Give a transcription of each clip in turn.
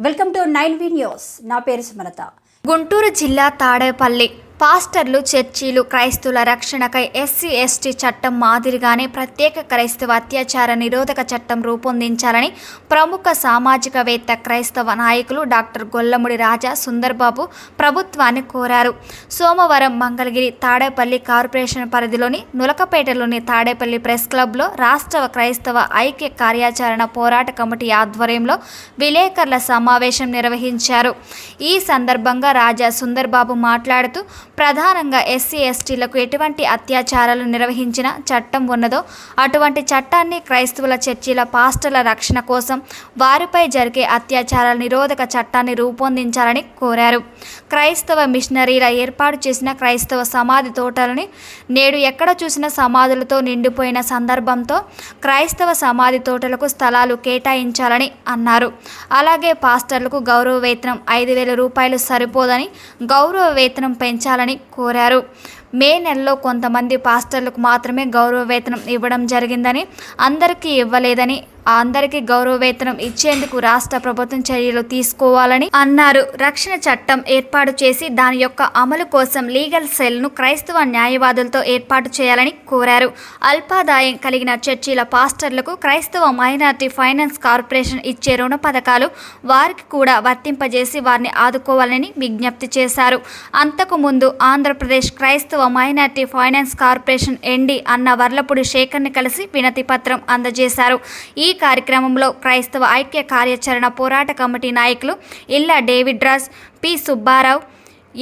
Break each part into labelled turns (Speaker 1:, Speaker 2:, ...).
Speaker 1: Welcome to 9V news. నా పేరు సుమలత.
Speaker 2: గుంటూరు జిల్లా తాడేపల్లి పాస్టర్లు, చర్చీలు క్రైస్తవుల రక్షణకై ఎస్సీ ఎస్టీ చట్టం మాదిరిగానే ప్రత్యేక క్రైస్తవ అత్యాచార నిరోధక చట్టం రూపొందించాలని ప్రముఖ సామాజికవేత్త క్రైస్తవ నాయకులు డాక్టర్ గొల్లముడి రాజా సుందర్బాబు ప్రభుత్వాన్ని కోరారు. సోమవారం మంగళగిరి తాడేపల్లి కార్పొరేషన్ పరిధిలోని నులకపేటలోని తాడేపల్లి ప్రెస్ క్లబ్లో రాష్ట్ర క్రైస్తవ ఐక్య కార్యాచరణ పోరాట కమిటీ ఆధ్వర్యంలో విలేకరుల సమావేశం నిర్వహించారు. ఈ సందర్భంగా రాజా సుందర్బాబు మాట్లాడుతూ ప్రధానంగా ఎస్సీ ఎస్టీలకు ఎటువంటి అత్యాచారాలు నిర్వహించిన చట్టం ఉన్నదో అటువంటి చట్టాన్ని క్రైస్తవుల చర్చిల పాస్టర్ల రక్షణ కోసం వారిపై జరిగే అత్యాచారాల నిరోధక చట్టాన్ని రూపొందించాలని కోరారు. క్రైస్తవ మిషనరీల ఏర్పాటు చేసిన క్రైస్తవ సమాధి తోటలని నేడు ఎక్కడ చూసిన సమాధులతో నిండిపోయిన సందర్భంతో క్రైస్తవ సమాధి తోటలకు స్థలాలు కేటాయించాలని అన్నారు. అలాగే పాస్టర్లకు గౌరవ వేతనం 5,000 రూపాయలు సరిపోదని గౌరవ వేతనం పెంచాలని కోరారు. మే నెలలో కొంతమంది పాస్టర్లకు మాత్రమే గౌరవ వేతనం ఇవ్వడం జరిగిందని, అందరికీ ఇవ్వలేదని, అందరికీ గౌరవ వేతనం ఇచ్చేందుకు రాష్ట్ర ప్రభుత్వం చర్యలు తీసుకోవాలని అన్నారు. రక్షణ చట్టం ఏర్పాటు చేసి దాని యొక్క అమలు కోసం లీగల్ సెల్ను క్రైస్తవ న్యాయవాదులతో ఏర్పాటు చేయాలని కోరారు. అల్పాదాయం కలిగిన చర్చిల పాస్టర్లకు క్రైస్తవ మైనారిటీ ఫైనాన్స్ కార్పొరేషన్ ఇచ్చే రుణ పథకాలు వారికి కూడా వర్తింపజేసి వారిని ఆదుకోవాలని విజ్ఞప్తి చేశారు. అంతకు ముందు ఆంధ్రప్రదేశ్ క్రైస్తవ మైనారిటీ ఫైనాన్స్ కార్పొరేషన్ ఎండి అన్న వర్లపూడి శేఖర్ని కలిసి వినతి పత్రం అందజేశారు. ఈ కార్యక్రమంలో క్రైస్తవ ఐక్య కార్యాచరణ పోరాట కమిటీ నాయకులు Illa David Raj, P Subbarao,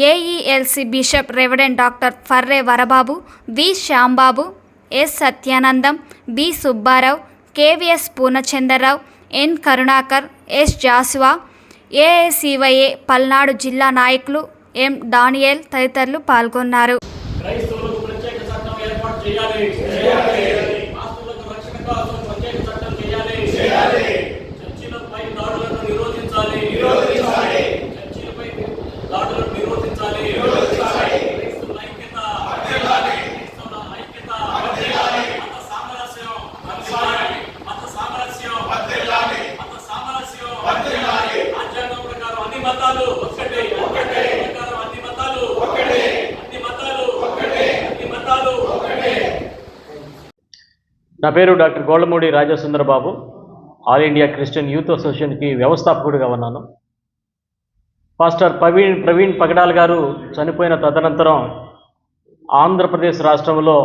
Speaker 2: AELC bishop reverend doctor Farre Varababu, V Shyambabu, S Satyanandam, B Subbarao, KVS Purnachandrarao, N Karunakar, S Jashuva, AICYA Palnadu జిల్లా నాయకులు ఎం డానియల్ తదితరులు పాల్గొన్నారు.
Speaker 3: క్రైస్తవులకు ప్రత్యేక చట్టం ఏర్పాటు చేయాలి. పాస్టర్లకు రక్షణ కోసం ప్రత్యేక చట్టం చేయాలి. చర్చిలపై దాడులను నిరోధించాలి. చర్చిలపై దాడులను నిరోధించాలి. క్రైస్తవుల ఐక్యత, మత సామరస్యం, రాజ్యాంగం ప్రకారం అన్ని మతాలు ఒక్కటే.
Speaker 4: నా పేరు doctor Gollamudi Raja Sundarbabu. All India Christian youth అసోసియేషన్కి వ్యవస్థాపకుడిగా ఉన్నాను. పాస్టర్ ప్రవీణ్ పగడాల్ గారు చనిపోయిన తదనంతరం ఆంధ్రప్రదేశ్ రాష్ట్రంలో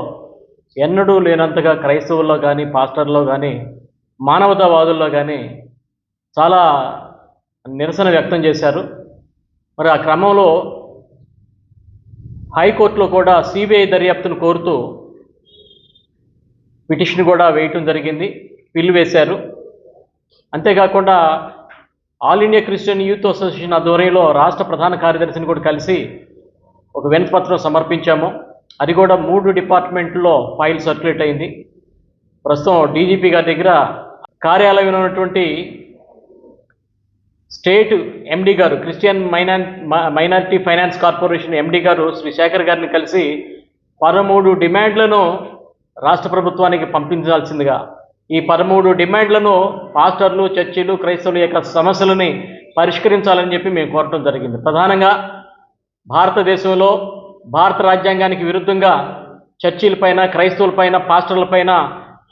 Speaker 4: ఎన్నడూ లేనంతగా క్రైస్తవుల్లో కానీ, పాస్టర్లో కానీ, మానవతావాదుల్లో కానీ చాలా నిరసన వ్యక్తం చేశారు. మరి ఆ క్రమంలో హైకోర్టులో కూడా సిబిఐ దర్యాప్తును కోరుతూ పిటిషన్ కూడా వేయటం జరిగింది, బిల్లు వేశారు. అంతేకాకుండా all India Christian youth association ఆధ్వర్యంలో రాష్ట్ర ప్రధాన కార్యదర్శిని కూడా కలిసి ఒక వినతిపత్రం సమర్పించాము. అది కూడా 3 డిపార్ట్మెంట్లో ఫైల్ సర్క్యులేట్ అయింది. ప్రస్తుతం డీజీపీ గారి దగ్గర కార్యాలయంలో ఉన్నటువంటి స్టేట్ ఎండి గారు, Christian minority finance corporation MD గారు శ్రీ శేఖర్ గారిని కలిసి 13 డిమాండ్లను రాష్ట్ర ప్రభుత్వానికి పంపించాల్సిందిగా, ఈ 13 డిమాండ్లను పాస్టర్లు, చర్చిలు, క్రైస్తవుల యొక్క సమస్యలని పరిష్కరించాలని చెప్పి మేము కోరటం జరిగింది. ప్రధానంగా భారతదేశంలో భారత రాజ్యాంగానికి విరుద్ధంగా చర్చిలపైన, క్రైస్తవులపైన, పాస్టర్లపైన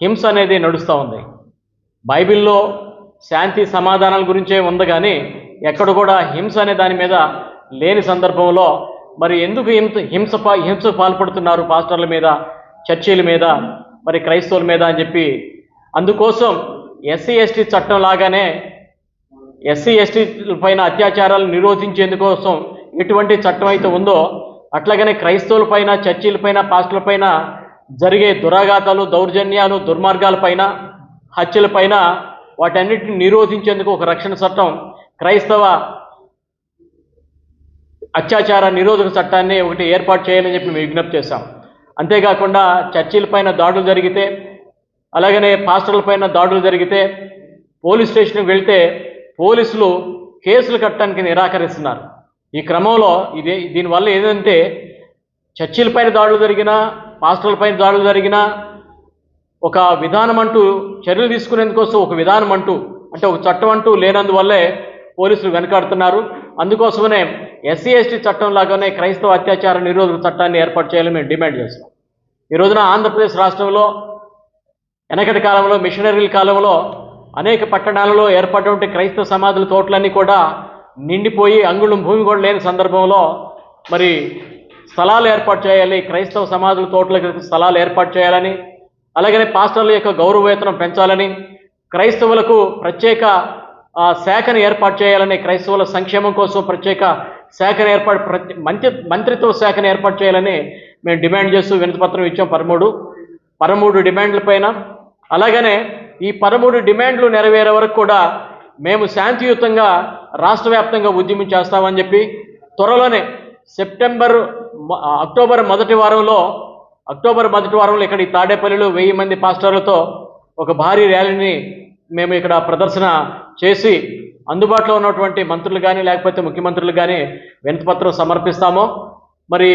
Speaker 4: హింస అనేది నడుస్తూ ఉంది. బైబిల్లో శాంతి సమాధానాల గురించే ఉంది కానీ ఎక్కడ కూడా హింస అనే దాని మీద లేని సందర్భంలో మరి ఎందుకు హింస పాల్పడుతున్నారు పాస్టర్ల మీద, చర్చీల మీద, మరి క్రైస్తవుల మీద అని చెప్పి, అందుకోసం ఎస్సీ ఎస్టీ చట్టం లాగానే ఎస్సీ ఎస్టీల పైన అత్యాచారాలు నిరోధించేందుకోసం ఎటువంటి చట్టం అయితే ఉందో అట్లాగనే క్రైస్తవుల పైన, చర్చీల పైన, పాస్టర్ల పైన జరిగే దురాఘాతాలు, దౌర్జన్యాలు, దుర్మార్గాలపైన, హత్యలపైన వాటన్నిటిని నిరోధించేందుకు ఒక రక్షణ చట్టం, క్రైస్తవ అత్యాచార నిరోధక చట్టాన్ని ఒకటి ఏర్పాటు చేయాలని చెప్పి మేము విజ్ఞప్తి చేశాం. అంతేకాకుండా చర్చిలపైన దాడులు జరిగితే, అలాగనే పాస్టర్లపైన దాడులు జరిగితే పోలీస్ స్టేషన్కి వెళ్తే పోలీసులు కేసులు కట్టడానికి నిరాకరిస్తున్నారు. ఈ క్రమంలో దీనివల్ల ఏంటంటే చర్చిలపైన దాడులు జరిగినా, పాస్టర్లపైన దాడులు జరిగినా ఒక విధానం అంటూ చర్యలు తీసుకునేందుకోసం ఒక విధానం అంటూ అంటే ఒక చట్టం అంటూ లేనందువల్లే పోలీసులు వెనకాడుతున్నారు. అందుకోసమనే ఎస్సీ ఎస్టీ చట్టం లాగానే క్రైస్తవ అత్యాచార నిరోధక చట్టాన్ని ఏర్పాటు చేయాలని మేము డిమాండ్ చేస్తున్నాం. ఈ రోజున ఆంధ్రప్రదేశ్ రాష్ట్రంలో వెనకటి కాలంలో మిషనరీల కాలంలో అనేక పట్టణాలలో ఏర్పడినటువంటి క్రైస్తవ సమాధుల తోటలన్నీ కూడా నిండిపోయి అంగుళం భూమి కూడా లేని సందర్భంలో మరి స్థలాలు ఏర్పాటు చేయాలి, క్రైస్తవ సమాధుల తోటలకు స్థలాలు ఏర్పాటు చేయాలని, అలాగనే పాస్టర్ల యొక్క గౌరవ వేతనం పెంచాలని, క్రైస్తవులకు ప్రత్యేక శాఖను ఏర్పాటు చేయాలని, క్రైస్తవుల సంక్షేమం కోసం ప్రత్యేక శాఖను మంత్రిత్వ శాఖను ఏర్పాటు చేయాలని మేము డిమాండ్ చేస్తూ వినతిపత్రం ఇచ్చాం 13 డిమాండ్లపైన. అలాగనే ఈ 13 డిమాండ్లు నెరవేరే వరకు కూడా మేము శాంతియుతంగా రాష్ట్ర వ్యాప్తంగా ఉద్యమం చేస్తామని చెప్పి త్వరలోనే అక్టోబర్ మొదటి వారంలో ఇక్కడ ఈ తాడేపల్లిలో 1000 మంది పాస్టర్లతో ఒక భారీ ర్యాలీని మేము ఇక్కడ ప్రదర్శన చేసి అందుబాటులో ఉన్నటువంటి మంత్రులు కానీ లేకపోతే ముఖ్యమంత్రులు కానీ వినతిపత్రం సమర్పిస్తాము. మరి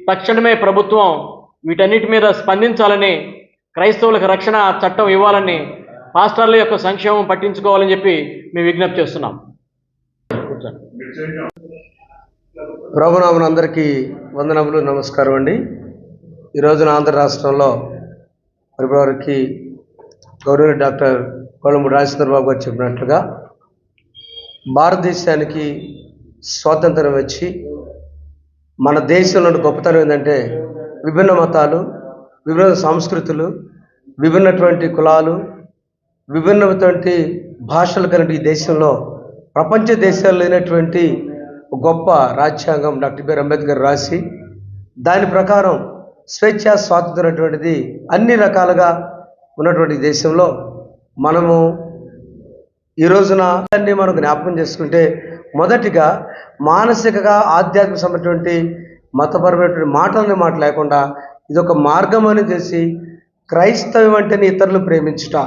Speaker 4: తక్షణమే ప్రభుత్వం వీటన్నిటి మీద స్పందించాలని, క్రైస్తవులకు రక్షణ చట్టం ఇవ్వాలని, పాస్టర్ల యొక్క సంక్షేమం పట్టించుకోవాలని చెప్పి మేము విజ్ఞప్తి చేస్తున్నాం.
Speaker 5: ప్రభునామన అందరికీ వందనములు, నమస్కారం అండి. ఈ రోజున ఆంధ్ర రాష్ట్రంలో ఇప్పటివరకు గౌరవ డాక్టర్ కొల్లుమూడి రాజేంద్రబాబు గారు చెప్పినట్లుగా భారతదేశానికి స్వాతంత్రం వచ్చి మన దేశంలో గొప్పతనం ఏంటంటే విభిన్న మతాలు, విభిన్న సంస్కృతులు, విభిన్నటువంటి కులాలు, విభిన్నటువంటి భాషలు కలిగిన ఈ దేశంలో ప్రపంచ దేశాల్లో లేనటువంటి గొప్ప రాజ్యాంగం డాక్టర్ బిఆర్ అంబేద్కర్ రాసి దాని ప్రకారం స్వేచ్ఛ స్వాతంత్రం అనేటువంటిది అన్ని రకాలుగా ఉన్నటువంటి దేశంలో మనము ఈ రోజున అన్ని మనం జ్ఞాపకం చేసుకుంటే మొదటిగా మానసికగా ఆధ్యాత్మిక సంబంధించినటువంటి మతపరమైనటువంటి మాటలు లేకుండా ఇది ఒక మార్గం అని తెలిసి క్రైస్తవం అంటేనే ఇతరులు ప్రేమించుట,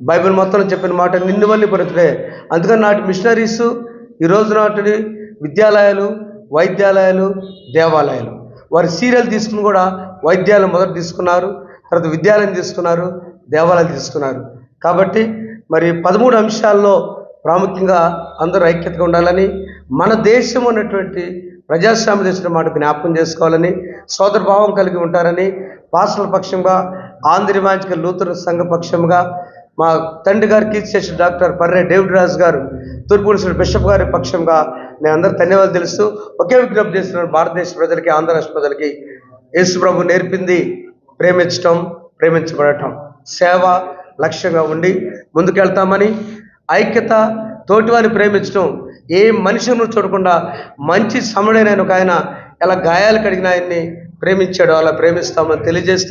Speaker 5: బైబిల్ మొత్తంలో చెప్పిన మాట నిన్ను వల్లి పడుతుందే. అందుకని నాటి మిషనరీసు ఈ రోజు నాటి విద్యాలయాలు, వైద్యాలయాలు, దేవాలయాలు వారి సీరియల్ తీసుకుని కూడా వైద్యాలయం మొదట తీసుకున్నారు, తర్వాత విద్యాలయం తీసుకున్నారు, దేవాలయాలు తీసుకున్నారు. కాబట్టి మరి 13 అంశాల్లో ప్రాముఖ్యంగా అందరూ ఐక్యతగా ఉండాలని, మన దేశం ఉన్నటువంటి ప్రజాస్వామ్య దేశం మాట జ్ఞాపకం చేసుకోవాలని, సోదర భావం కలిగి ఉంటారని పాస్టర్ల పక్షంగా, ఆంధ్ర ఇవాంజలికల్ లూథరన్ సంఘ పక్షంగా మా తండ్రి గారు కీర్తిశేషులు డాక్టర్ పర్రే డేవిడ్ రాజు గారు, తూర్పు బిషప్ గారి పక్షంగా నేను అందరూ ధన్యవాదాలు తెలుస్తూ ఒకే విజ్ఞప్తి చేస్తున్నాను. భారతదేశ ప్రజలకి, ఆంధ్ర రాష్ట్ర ప్రజలకి యేసు ప్రభు నేర్పింది ప్రేమించటం, ప్రేమించబడటం, సేవ లక్ష్యంగా ఉండి ముందుకెళ్తామని, ఐక్యత, తోటివారిని ప్రేమించడం, ఏ మనిషిని చూడకుండా మంచి సమడైన ఒక ఆయన ఎలా గాయాలు కడిగిన ఆయన్ని ప్రేమించాడో అలా ప్రేమిస్తామని తెలియజేస్తూ